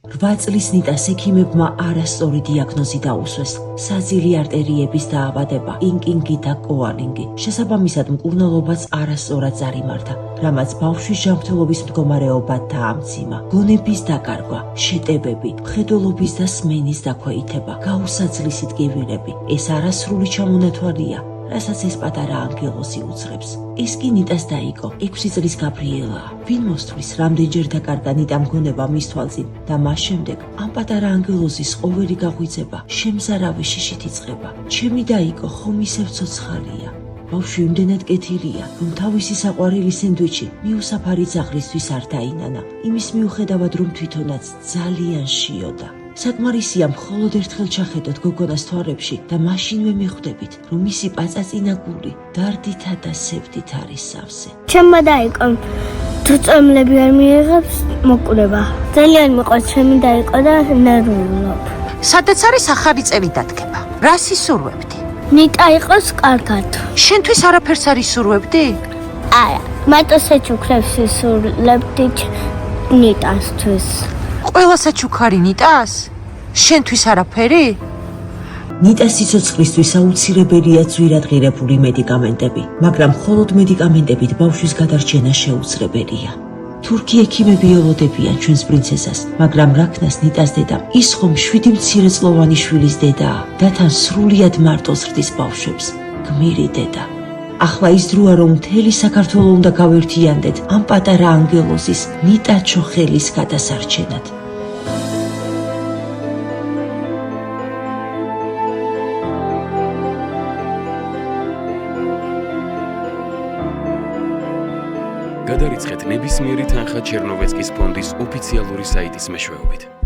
8 წლის ნიტას ექიმებმა არასწორი დიაგნოზი დაუსვეს. საძირი არტერიების დაავადება, ინკინგი და კოალინგი. შესაბამისად მკურნალობაც არასწორად წარიმართა, რამაც ბავშვის ჯანმრთელობის მდგომარეობა დაამძიმა. გონების დაკარგვა, შეტევები, მხედველობის და სმენის დაქვეითება, გაუსაძლისი ტკივილები. ეს არასრული ჩამონათვალია, რასაც ეს პატარა ანგელოზი უძღებს. ეს კი ნიტას დაიგო 6 წლის გაბრიელაა. ვინ მოსთვლის რამდენჯერ დაკარგა ნიტამ გონება მის თვალწინ და მას შემდეგ ამ პატარა ანგელოზის ყოველი გაღვიძება შემზარავი შიშით იწყება. ჩემი დაიგო ხომ ისევ ცოცხალია. ბავშვი იმდენად კეთილია, რომ თავისი საყვარელი სენდვიჩი მიუსაფარი ძაღლისთვის არ დაინანა, იმის მიუხედავად რომ თვითონაც ძალიან შიოდა. საკმარისია მხოლოდ ერთხელ ჩახედოთ გოგონას თვალებში და მაშინვე მიხვდებით, რომ მისი პაწაწინა გული დარდითა და სევდით არის სავსე. ჩემმა დაიყო თუ წამლები არ მიიღებს მოკვრება. ძალიან მიყვარს ჩემი დაიყო და ნერვულობ. სადაც არის ახალი წელი დადგება? რას ისურვებდი? ნიტა იყოს კარგად. შენთვის არაფერს არ ისურვებდი? არა, მარტო საჩუქრებს ისურვებდი ნიტასთვის. ყველა საჩუქარი ნიტას? შენთვის არაფერი? ნიტას სიცოცხლისთვის აუცილებელია ძვირადღირებული მედიკამენტები, მაგრამ მხოლოდ მედიკამენტებით ბავშვის გადარჩენა შეუძლებელია. თურქი ექიმები ელოდებიან ჩვენს პრინცესას, მაგრამ რაქნას ნიტას დედამ ის ხომ 7 მცირეწლოვანი შვილის დედაა და თან სრულიად მარტო ზრდის ბავშვებს. გმირი დედა. ახლა ის დროა, რომ მთელი საქართველო უნდა გავერთიანდეთ ამ პატარა ანგელოზის ნიტა ჩოხელის გადასარჩენად. გადარიცხეთ ნებისმიერი თანხა ჩერნოვეცკის ფონდის ოფიციალური საიტის მეშვეობით.